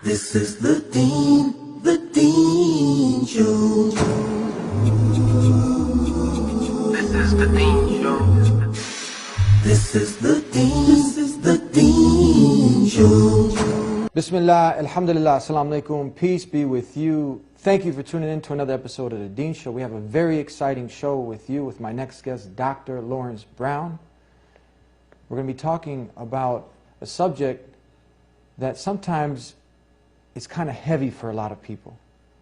This is the Dean Show. This is the Dean Show. This is the Dean Show. Bismillah, alhamdulillah, assalamu alaikum, peace be with you. Thank you for tuning in to another episode of The Deen Show. We have a very exciting show with you, with my next guest, Dr. Laurence Brown. We're going to be talking about a subject that sometimes is kind of heavy for a lot of people.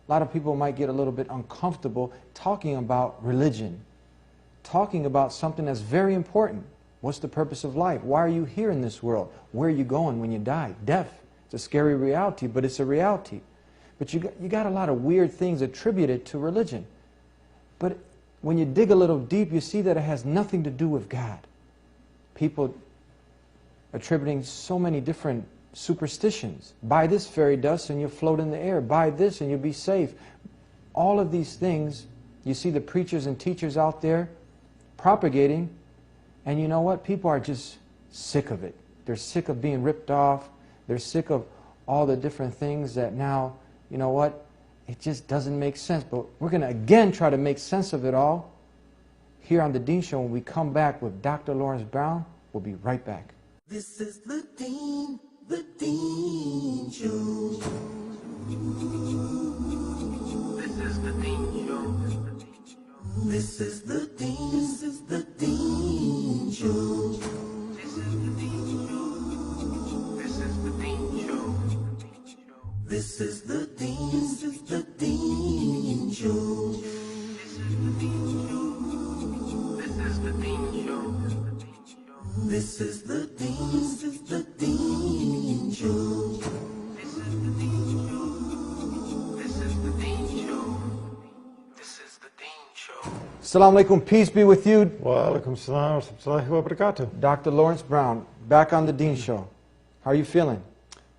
A lot of people might get a little bit uncomfortable talking about religion, talking about something that's very important. What's the purpose of life? Why are you here in this world? Where are you going when you die? Death. It's a scary reality, but it's a reality. But you got a lot of weird things attributed to religion. But when you dig a little deep, you see that it has nothing to do with God. People attributing so many different superstitions. Buy this fairy dust and you'll float in the air. Buy this and you'll be safe. All of these things, you see the preachers and teachers out there propagating, and you know what? People are just sick of it. They're sick of being ripped off. They're sick of all the different things that now, you know what? It just doesn't make sense. But we're going to again try to make sense of it all here on The Deen Show. When we come back with Dr. Laurence Brown, we'll be right back. This is the Dean Show. This is the Dean Show. This is the Dean Show. This is the Dean Show. This is the Dean Show. This is the Dean Show. This is the Dean Show. This is the Dean Show. This is the Dean Show. This is the Dean Show. This is the Dean Show. This is the Dean Show. Assalamu alaikum, peace be with you. Wa alaikum salam wa rahmatullahi wa barakatuh. Dr. Laurence Brown, back on The Deen Show. How are you feeling?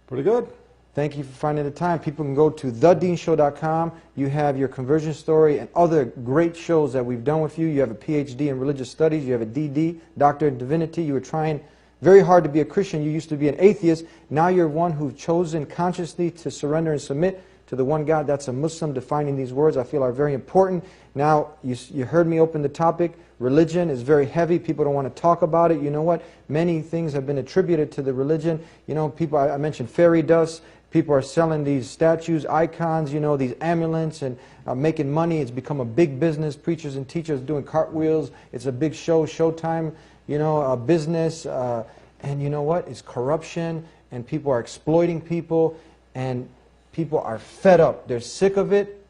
Pretty good. Thank you for finding the time. People can go to TheDeenShow.com. You have your conversion story and other great shows that we've done with you. You have a PhD in religious studies. You have a DD, Doctor in Divinity. You were trying very hard to be a Christian. You used to be an atheist. Now you're one who's chosen consciously to surrender and submit to the one God. That's a Muslim. Defining these words I feel are very important. Now, you heard me open the topic. Religion is very heavy. People don't want to talk about it. You know what? Many things have been attributed to the religion. You know, people, I mentioned fairy dust. People are selling these statues, icons, you know, these amulets, and making money. It's become a big business. Preachers and teachers doing cartwheels. It's a big show, showtime, you know, a business. And you know what? It's corruption, and people are exploiting people, and people are fed up. They're sick of it.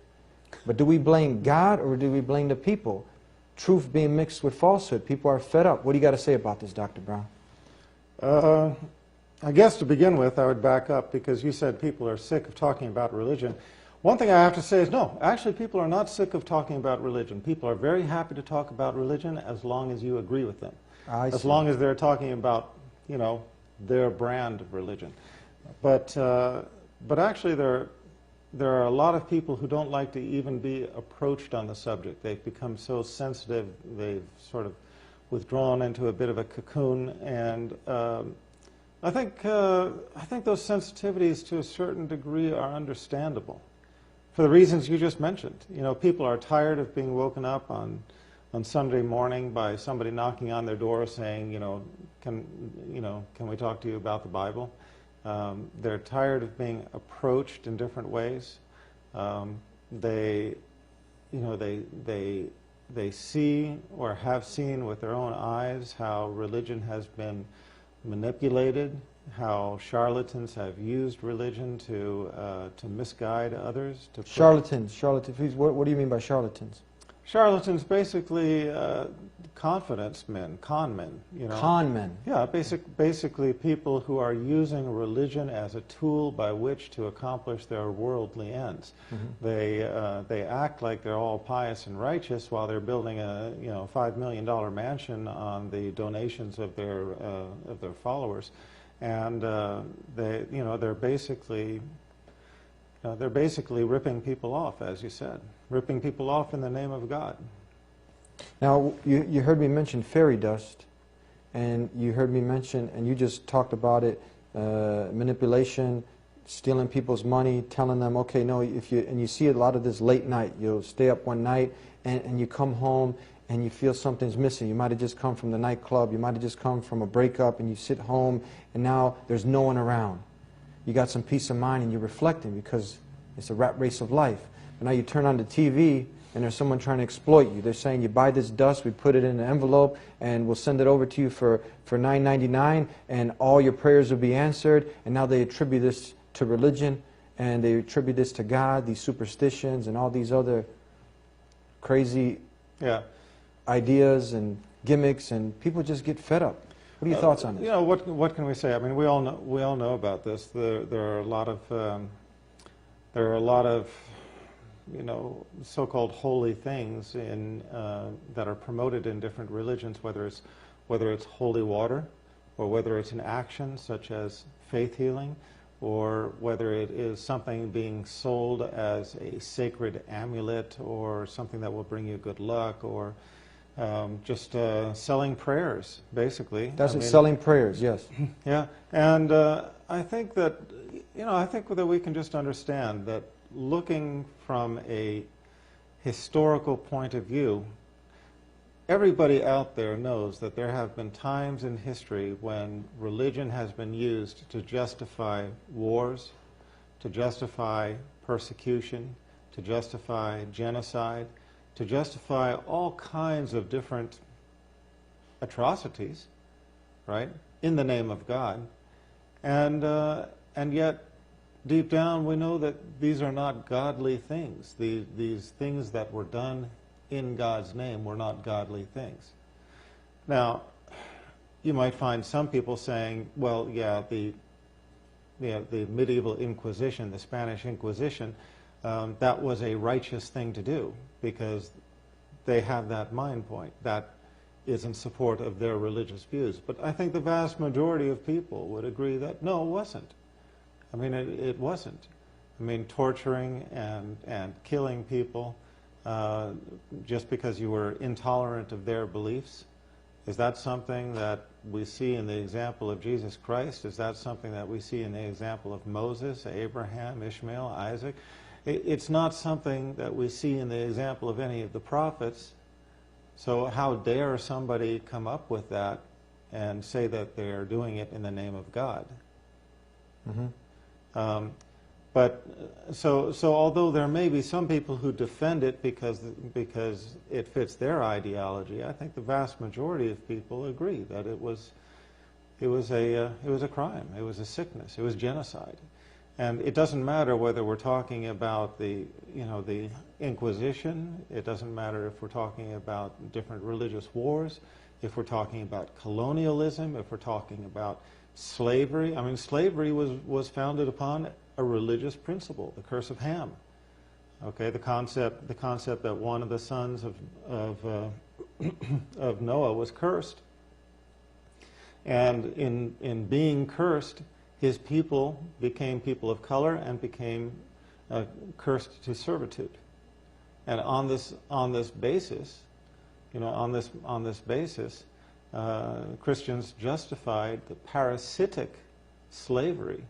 But do we blame God or do we blame the people? Truth being mixed with falsehood. People are fed up. What do you got to say about this, Dr. Brown? I guess to begin with, I would back up because you said people are sick of talking about religion. One thing I have to say is no, actually people are not sick of talking about religion. People are very happy to talk about religion as long as you agree with them. As long as they're talking about, you know, their brand of religion. But actually there are a lot of people who don't like to even be approached on the subject. They've become so sensitive, they've sort of withdrawn into a bit of a cocoon, and I think those sensitivities to a certain degree are understandable for the reasons you just mentioned. You know, people are tired of being woken up on Sunday morning by somebody knocking on their door saying, can we talk to you about the Bible? They're tired of being approached in different ways. They see or have seen with their own eyes how religion has been manipulated, how charlatans have used religion to misguide others. Charlatans, please, what do you mean by charlatans? Charlatans, basically confidence men, con men. You know? Con men? Yeah, basically people who are using religion as a tool by which to accomplish their worldly ends. Mm-hmm. They act like they're all pious and righteous while they're building a $5 million mansion on the donations of their followers, and they're basically ripping people off, as you said, ripping people off in the name of God. Now, you heard me mention fairy dust, and you heard me mention, and you just talked about it, manipulation, stealing people's money, telling them, okay, no, and you see a lot of this late night. You'll stay up one night and you come home and you feel something's missing. You might have just come from the nightclub. You might have just come from a breakup, and you sit home and now there's no one around. You got some peace of mind and you're reflecting because it's a rat race of life. But now you turn on the TV and there's someone trying to exploit you. They're saying, you buy this dust, we put it in an envelope, and we'll send it over to you for $9.99, and all your prayers will be answered. And now they attribute this to religion, and they attribute this to God, these superstitions, and all these other crazy ideas and gimmicks, and people just get fed up. What are your thoughts on this? You know, what can we say? I mean, we all know about this. There are a lot of you know, so-called holy things that are promoted in different religions, whether it's holy water, or whether it's an action such as faith healing, or whether it is something being sold as a sacred amulet, or something that will bring you good luck, or just selling prayers, basically. Selling prayers, yes. Yeah, and I think that we can just understand that, looking from a historical point of view, everybody out there knows that there have been times in history when religion has been used to justify wars, to justify persecution, to justify genocide, to justify all kinds of different atrocities, right, in the name of God. And yet, deep down, we know that these are not godly things. These things that were done in God's name were not godly things. Now, you might find some people saying, well, yeah, the medieval Inquisition, the Spanish Inquisition, that was a righteous thing to do because they have that mind point. That is in support of their religious views. But I think the vast majority of people would agree that, no, it wasn't. I mean, it wasn't. I mean, torturing and killing people just because you were intolerant of their beliefs, is that something that we see in the example of Jesus Christ? Is that something that we see in the example of Moses, Abraham, Ishmael, Isaac? It's not something that we see in the example of any of the prophets. So how dare somebody come up with that and say that they're doing it in the name of God? Mm-hmm. So although there may be some people who defend it because it fits their ideology, I think the vast majority of people agree that it was a crime, it was a sickness, it was genocide. And it doesn't matter whether we're talking about the Inquisition, it doesn't matter if we're talking about different religious wars, if we're talking about colonialism, if we're talking about slavery. I mean, slavery was founded upon a religious principle, the curse of Ham. Okay, the concept that one of the sons of Noah was cursed, and in being cursed, his people became people of color and became cursed to servitude. And on this basis, Christians justified the parasitic slavery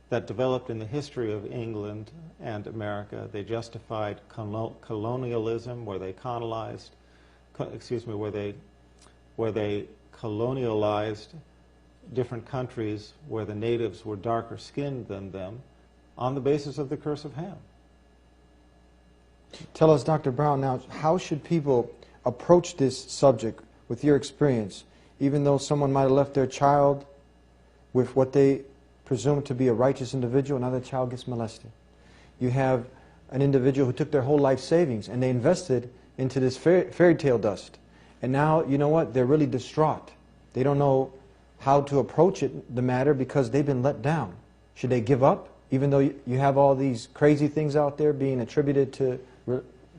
that developed in the history of England and America. They justified colonialism, where they colonialized different countries where the natives were darker skinned than them, on the basis of the curse of Ham. Tell us, Dr. Brown, now, how should people approach this subject with your experience, even though someone might have left their child with what they presume to be a righteous individual, another child gets molested? You have an individual who took their whole life savings and they invested into this fairy tale dust. And now, you know what, they're really distraught. They don't know how to approach the matter because they've been let down. Should they give up, even though you have all these crazy things out there being attributed to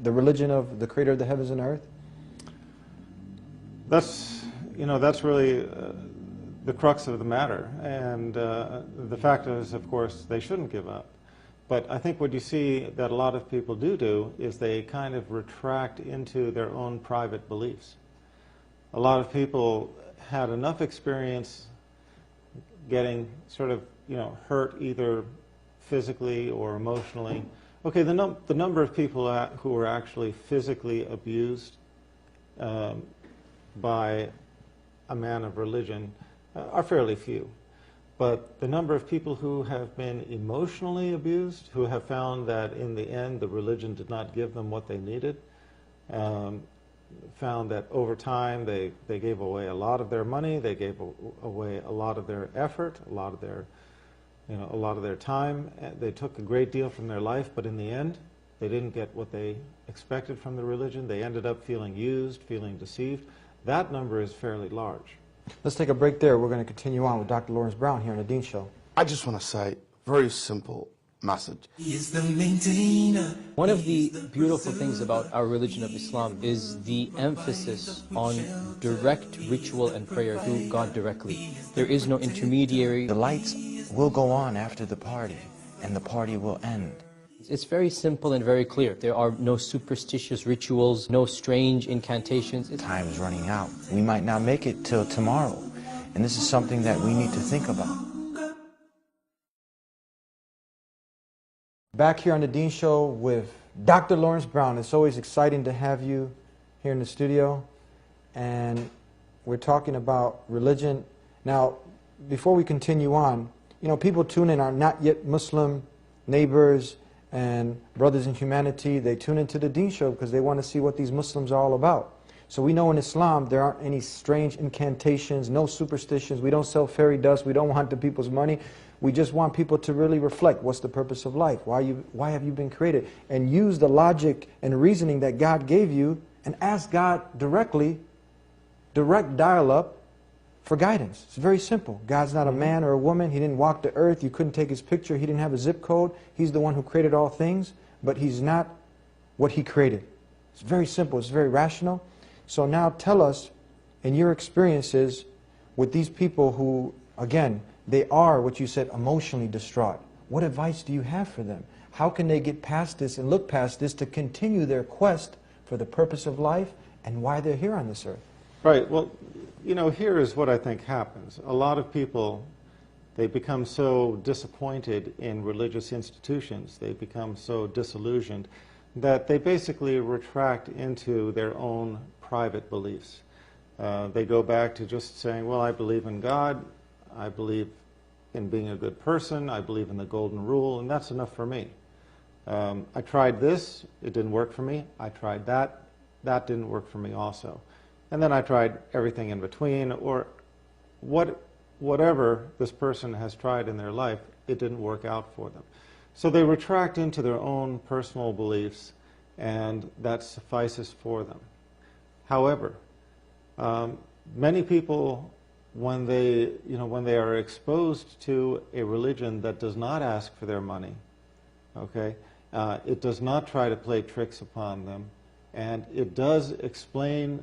the religion of the creator of the heavens and earth? That's really the crux of the matter. And the fact is, of course, they shouldn't give up. But I think what you see that a lot of people do is they kind of retract into their own private beliefs. A lot of people had enough experience getting sort of, hurt either physically or emotionally. Okay, the number of people who are actually physically abused by a man of religion are fairly few. But the number of people who have been emotionally abused, who have found that in the end the religion did not give them what they needed, found that over time they gave away a lot of their money, they gave away a lot of their effort, a lot of their time. They took a great deal from their life, but in the end they didn't get what they expected from the religion. They ended up feeling used, feeling deceived. That number is fairly large. Let's take a break there. We're going to continue on with Dr. Laurence Brown here on The Dean Show. I just want to say, very simple message. He is the maintainer. One of the beautiful things about our religion of Islam is the emphasis on direct ritual and prayer to God directly. There is no intermediary. The lights will go on after the party, and the party will end. It's very simple and very clear. There are no superstitious rituals, no strange incantations. Time is running out. We might not make it till tomorrow, and this is something that we need to think about. Back here on The Dean Show with Dr. Laurence Brown. It's always exciting to have you here in the studio. And we're talking about religion. Now, before we continue on, you know, people tune in are not yet Muslim neighbors and brothers in humanity. They tune into The Dean Show because they want to see what these Muslims are all about. So we know in Islam there aren't any strange incantations, no superstitions. We don't sell fairy dust. We don't want the people's money. We just want people to really reflect, what's the purpose of life? Why have you been created? And use the logic and reasoning that God gave you and ask God directly, direct dial-up for guidance. It's very simple. God's not a man or a woman. He didn't walk the earth. You couldn't take his picture. He didn't have a zip code. He's the one who created all things, but he's not what he created. It's very simple. It's very rational. So now tell us, in your experiences with these people who, again, they are, what you said, emotionally distraught. What advice do you have for them? How can they get past this and look past this to continue their quest for the purpose of life and why they're here on this earth? Right. Well, you know, here is what I think happens. A lot of people, they become so disappointed in religious institutions, they become so disillusioned that they basically retract into their own private beliefs. They go back to just saying, well, I believe in God, I believe in being a good person, I believe in the golden rule, and that's enough for me. I tried this, it didn't work for me. I tried that, that didn't work for me also. And then I tried everything in between, or whatever this person has tried in their life, it didn't work out for them. So they retract into their own personal beliefs, and that suffices for them. However, many people, when they are exposed to a religion that does not ask for their money, okay, it does not try to play tricks upon them, and it does explain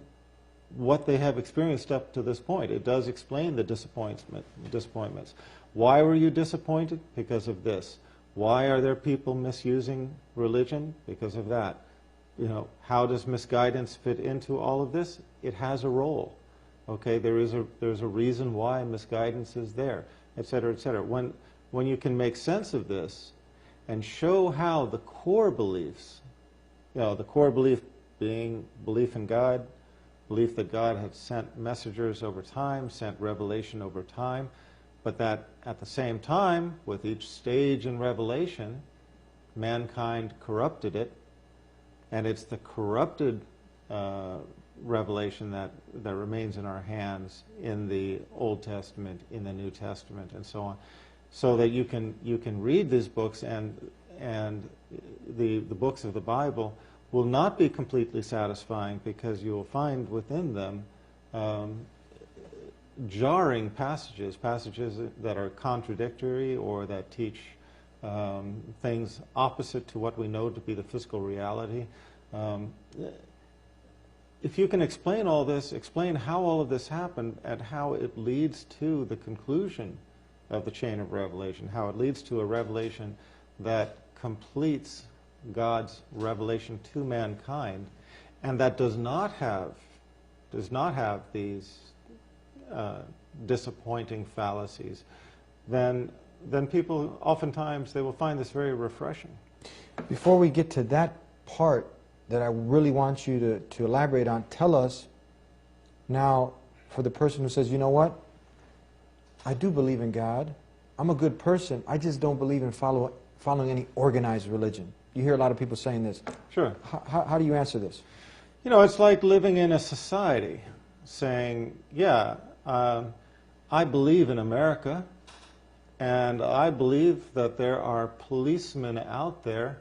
what they have experienced up to this point. It does explain the disappointments. Why were you disappointed? Because of this. Why are there people misusing religion? Because of that. You know, how does misguidance fit into all of this? It has a role. Okay, there's a reason why misguidance is there, et cetera, et cetera. When you can make sense of this and show how the core beliefs, you know, the core belief being belief in God, belief that God had sent messengers over time, sent revelation over time, but that at the same time, with each stage in revelation, mankind corrupted it, and it's the corrupted revelation that remains in our hands in the Old Testament, in the New Testament, and so on, so that you can read these books, and the books of the Bible will not be completely satisfying, because you will find within them jarring passages that are contradictory or that teach things opposite to what we know to be the physical reality. If you can explain all this, explain how all of this happened and how it leads to the conclusion of the chain of revelation, how it leads to a revelation that completes God's revelation to mankind, and that does not have these disappointing fallacies, then then people oftentimes they will find this very refreshing. Before we get to that part that I really want you to elaborate on, tell us now, for the person who says, you know what, I do believe in God, I'm a good person, I just don't believe in following any organized religion. You hear a lot of people saying this. Sure. How do you answer this? You know, it's like living in a society saying, yeah, I believe in America, and I believe that there are policemen out there.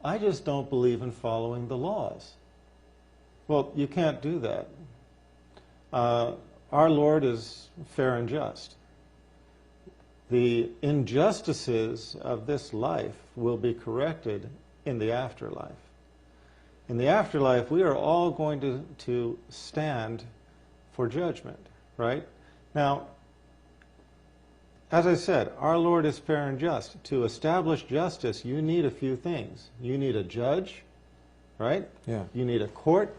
I just don't believe in following the laws. Well, you can't do that. Our Lord is fair and just. The injustices of this life will be corrected in the afterlife. In the afterlife, we are all going to stand for judgment, right? Now, as I said, our Lord is fair and just. To establish justice, you need a few things. You need a judge, right? Yeah. You need a court,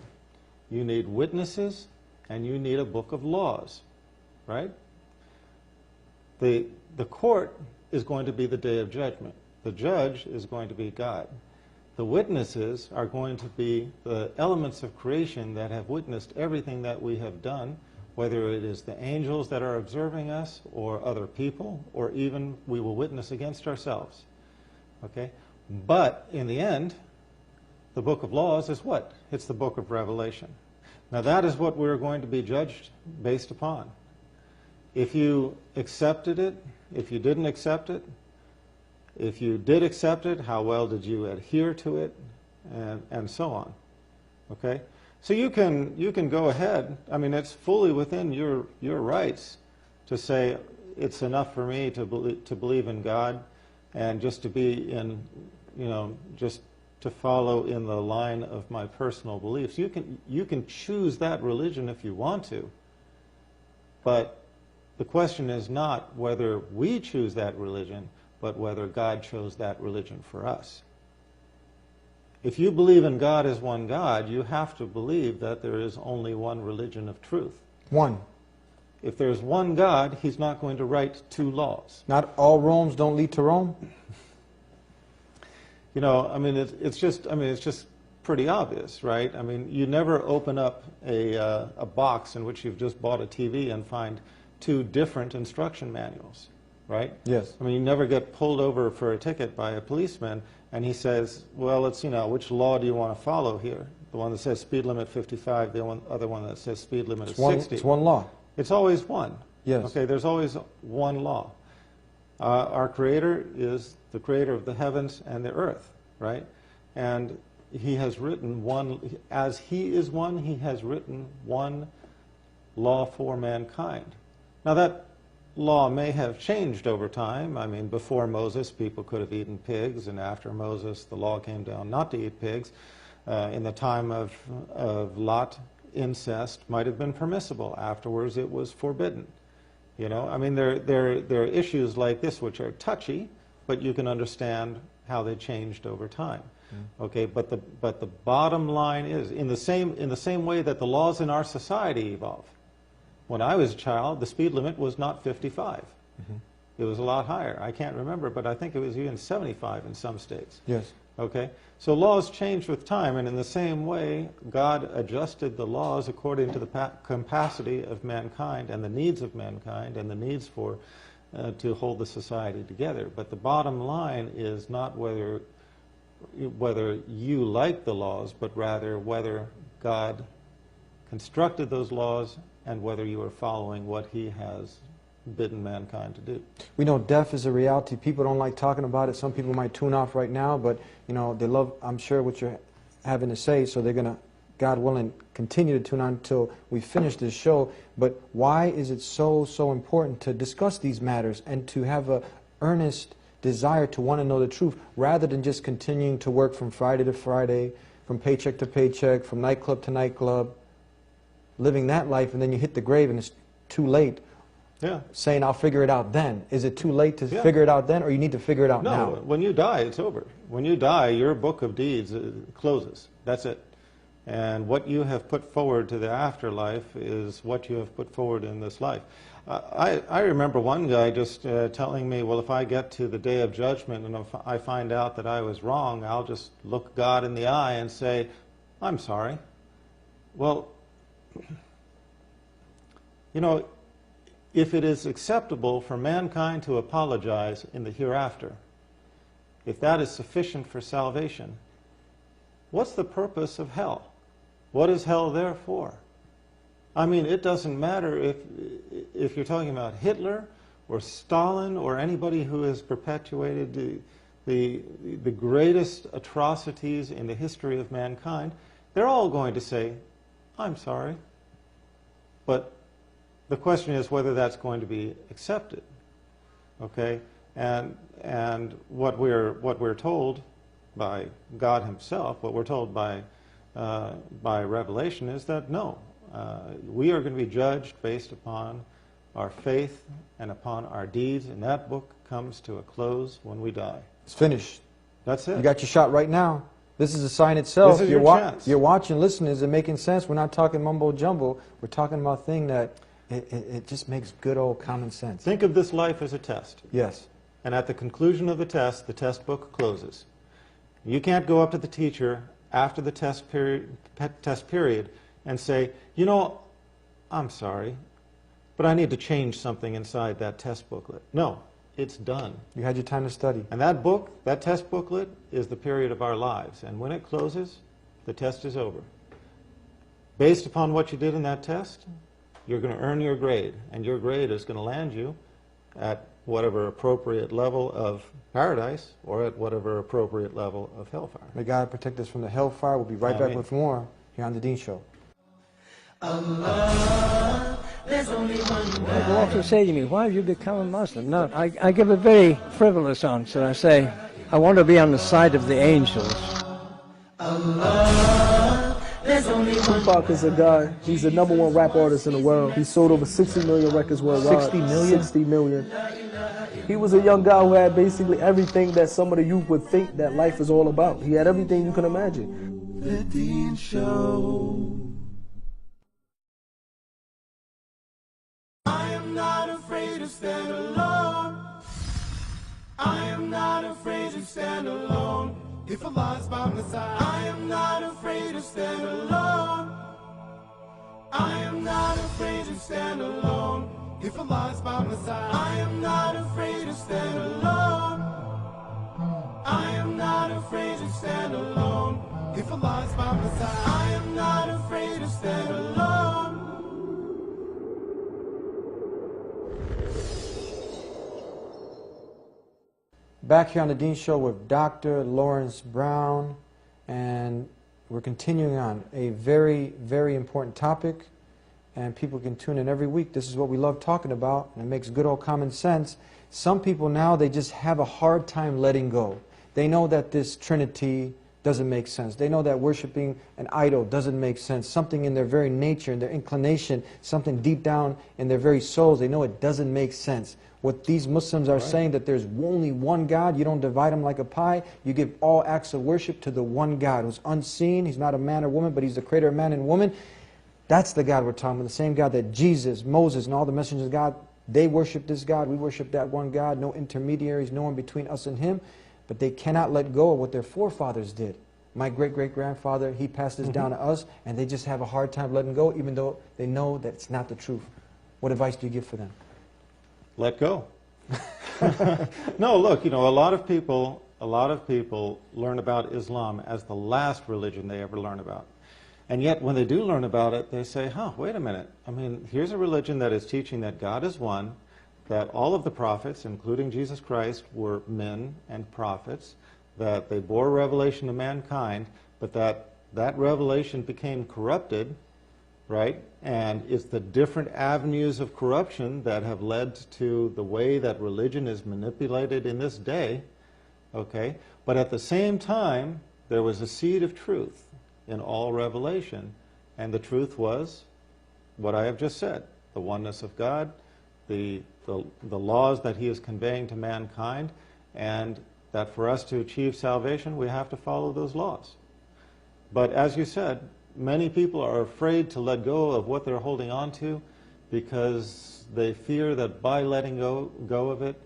you need witnesses, and you need a book of laws, right? The court is going to be the day of judgment. The judge is going to be God. The witnesses are going to be the elements of creation that have witnessed everything that we have done, whether it is the angels that are observing us or other people, or even we will witness against ourselves. Okay? But in the end, the book of laws is what? It's the book of Revelation. Now that is what we're going to be judged based upon. If you accepted it, if you didn't accept it, if you did accept it, how well did you adhere to it, and so on. Okay? So you can go ahead. I mean, it's fully within your rights to say it's enough for me to believe in God and just to be in, you know, just to follow in the line of my personal beliefs. You can choose that religion if you want to, but the question is not whether we choose that religion, but whether God chose that religion for us. If you believe in God as one God, you have to believe that there is only one religion of truth. One. If there's one God, he's not going to write two laws. Not all Romes don't lead to Rome? You know, I mean, it's just pretty obvious, right? I mean, you never open up a box in which you've just bought a TV and find two different instruction manuals, right? Yes. I mean, you never get pulled over for a ticket by a policeman and he says, well, it's, you know, which law do you want to follow here? The one that says speed limit 55, the other one that says speed limit is 60. It's one law. It's always one. Yes. Okay, there's always one law. Our Creator is the creator of the heavens and the earth, right? And he has written one, as he is one, he has written one law for mankind. Now that law may have changed over time. I mean, before Moses, people could have eaten pigs, and after Moses, the law came down not to eat pigs. In the time of Lot, incest might have been permissible. Afterwards, it was forbidden. You know, I mean, there are issues like this which are touchy, but you can understand how they changed over time. Okay, but the bottom line is in the same way that the laws in our society evolve. When I was a child, the speed limit was not 55. It was a lot higher. I can't remember, but I think it was even 75 in some states. Yes. Okay? So laws change with time, and in the same way, God adjusted the laws according to the capacity of mankind and the needs of mankind and the needs for to hold the society together. But the bottom line is not whether you like the laws, but rather whether God constructed those laws and whether you are following what he has bidden mankind to do. We know death is a reality. People don't like talking about it. Some people might tune off right now, but you know they love, I'm sure, what you're having to say, so they're going to, God willing, continue to tune on until we finish this show. But why is it so important to discuss these matters and to have an earnest desire to want to know the truth, rather than just continuing to work from Friday to Friday, from paycheck to paycheck, from nightclub to nightclub, living that life, and then you hit the grave and it's too late? Yeah. Saying, I'll figure it out then. Is it too late to figure it out then, or you need to figure it out now? No, when you die, it's over. When you die, your book of deeds closes. That's it. And what you have put forward to the afterlife is what you have put forward in this life. I remember one guy just telling me, well, if I get to the day of judgment and if I find out that I was wrong, I'll just look God in the eye and say, I'm sorry. Well, you know, if it is acceptable for mankind to apologize in the hereafter, if that is sufficient for salvation, what's the purpose of hell? What is hell there for? I mean, it doesn't matter if you're talking about Hitler or Stalin or anybody who has perpetuated the greatest atrocities in the history of mankind. They're all going to say, I'm sorry. But the question is whether that's going to be accepted. Okay? And what we're told by God Himself, what we're told by Revelation is that no. We are going to be judged based upon our faith and upon our deeds, and that book comes to a close when we die. It's finished. That's it. You got your shot right now. This is a sign itself. This is your chance. You're watching, listening. Is it making sense? We're not talking mumbo jumbo. We're talking about a thing that it just makes good old common sense. Think of this life as a test. Yes. And at the conclusion of the test book closes. You can't go up to the teacher after the test period and say, you know, I'm sorry, but I need to change something inside that test booklet. No, it's done. You had your time to study. And that book, that test booklet, is the period of our lives. And when it closes, the test is over. Based upon what you did in that test, you're going to earn your grade. And your grade is going to land you at whatever appropriate level of paradise or at whatever appropriate level of hellfire. May God protect us from the hellfire. We'll be right back with more here on The Dean Show. There's only one People often say to me, why have you become a Muslim? No, I give a very frivolous answer. I say, I want to be on the side of the angels. There's only one. Tupac is a guy, he's the #1 rap artist in the world. He sold over 60 million records worldwide. 60 million? 60 million. He was a young guy who had basically everything that some of the youth would think that life is all about. He had everything you can imagine. The Dean Show. I am not afraid to stand alone. I am not afraid to stand alone. If Allah's by my side, I am not afraid to stand alone. I am not afraid to stand alone. If Allah's by my side, I am not afraid to stand alone. I am not afraid to stand alone. If Allah's by my side, I am not afraid to stand alone. Back here on The Dean Show with Dr. Laurence Brown, and we're continuing on a very, very important topic, and people can tune in every week. This is what we love talking about, and it makes good old common sense. Some people now, they just have a hard time letting go. They know that this Trinity doesn't make sense. They know that worshiping an idol doesn't make sense. Something in their very nature, in their inclination, something deep down in their very souls, they know it doesn't make sense. What these Muslims are saying, that there's only one God, you don't divide him like a pie, you give all acts of worship to the one God who's unseen. He's not a man or woman, but he's the creator of man and woman. That's the God we're talking about, the same God that Jesus, Moses, and all the messengers of God, they worship this God, we worship that one God, no intermediaries, no one between us and him, but they cannot let go of what their forefathers did. My great-great-grandfather, he passed this down to us, and they just have a hard time letting go, even though they know that it's not the truth. What advice do you give for them? Let go. No, look, you know, a lot of people learn about Islam as the last religion they ever learn about. And yet, when they do learn about it, they say, wait a minute. I mean, here's a religion that is teaching that God is one, that all of the prophets, including Jesus Christ, were men and prophets, that they bore revelation to mankind, but that revelation became corrupted, right? And it's the different avenues of corruption that have led to the way that religion is manipulated in this day, okay? But at the same time, there was a seed of truth in all revelation, and the truth was what I have just said, the oneness of God, the laws that he is conveying to mankind, and that for us to achieve salvation, we have to follow those laws. But as you said, many people are afraid to let go of what they're holding on to, because they fear that by letting go of it,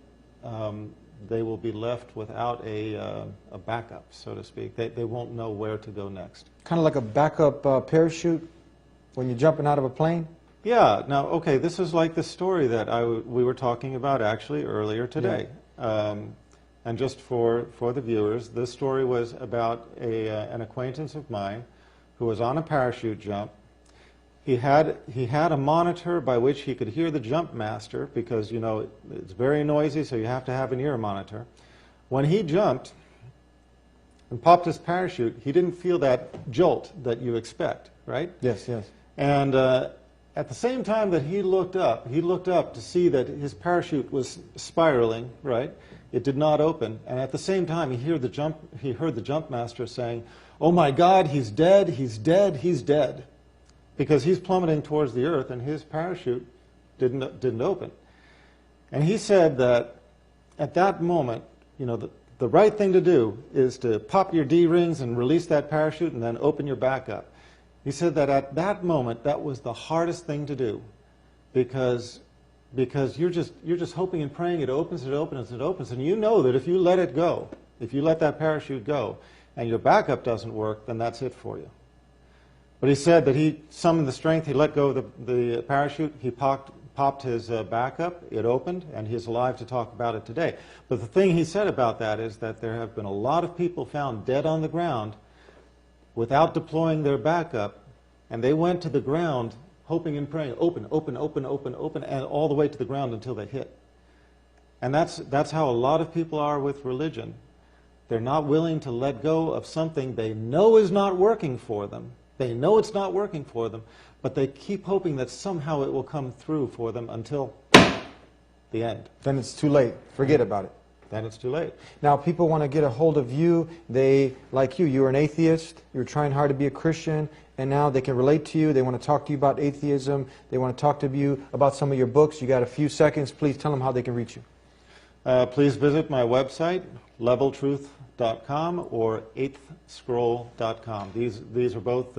they will be left without a backup, so to speak. They won't know where to go next. Kind of like a backup parachute when you're jumping out of a plane? Yeah. Now, okay, this is like the story that we were talking about actually earlier today. Yeah. And just for the viewers, this story was about an acquaintance of mine who was on a parachute jump. He had a monitor by which he could hear the jump master, because, you know, it's very noisy, so you have to have an ear monitor. When he jumped and popped his parachute, he didn't feel that jolt that you expect, right? Yes, yes. And at the same time that he looked up to see that his parachute was spiraling, right? It did not open. And at the same time, he heard the jump master saying, "Oh my God, he's dead, he's dead, he's dead." Because he's plummeting towards the earth and his parachute didn't open. And he said that at that moment, you know, the right thing to do is to pop your D-rings and release that parachute and then open your back up. He said that at that moment, that was the hardest thing to do, because you're just hoping and praying it opens, and you know that if you let it go, if you let that parachute go, and your backup doesn't work, then that's it for you. But he said that he summoned the strength, he let go of the parachute, he popped his backup, it opened, and he's alive to talk about it today. But the thing he said about that is that there have been a lot of people found dead on the ground without deploying their backup, and they went to the ground hoping and praying, open, open, open, open, open, and all the way to the ground until they hit. And that's how a lot of people are with religion. They're not willing to let go of something they know is not working for them. They know it's not working for them, but they keep hoping that somehow it will come through for them until the end. Then it's too late. Forget about it. Then it's too late. Now, people want to get a hold of you. They, like you were an atheist. You were trying hard to be a Christian, and now they can relate to you. They want to talk to you about atheism. They want to talk to you about some of your books. You got a few seconds. Please tell them how they can reach you. Please visit my website, leveltruth.com or eighthscroll.com. These are both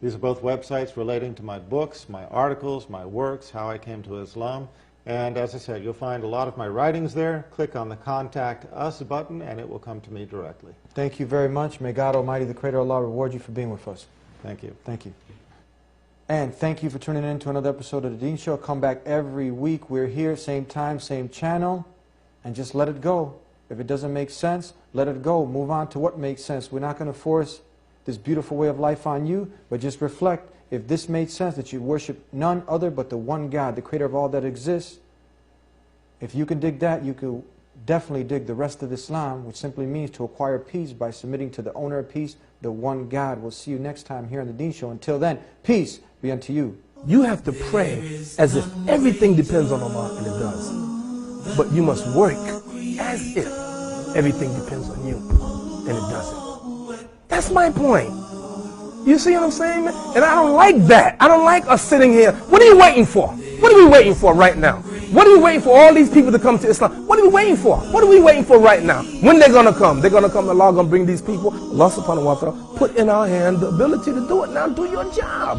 websites relating to my books, my articles, my works, how I came to Islam. And as I said, you'll find a lot of my writings there. Click on the Contact Us button, and it will come to me directly. Thank you very much. May God Almighty, the Creator Allah, reward you for being with us. Thank you. Thank you. And thank you for tuning in to another episode of The Dean Show. Come back every week. We're here, same time, same channel. And just let it go. If it doesn't make sense, let it go. Move on to what makes sense. We're not going to force this beautiful way of life on you, but just reflect. If this made sense, that you worship none other but the one God, the creator of all that exists, if you can dig that, you can definitely dig the rest of Islam, which simply means to acquire peace by submitting to the owner of peace, the one God. We'll see you next time here on The Dean Show. Until then, peace be unto you. You have to pray as if everything depends on Allah, and it does. But you must work as if everything depends on you, and it doesn't. That's my point. You see what I'm saying, man? And I don't like that. I don't like us sitting here. What are you waiting for? What are we waiting for right now? What are we waiting for all these people to come to Islam? What are we waiting for? What are we waiting for right now? When they're going to come? They're going to come. Allah going to bring these people. Allah subhanahu wa ta'ala put in our hand the ability to do it. Now do your job.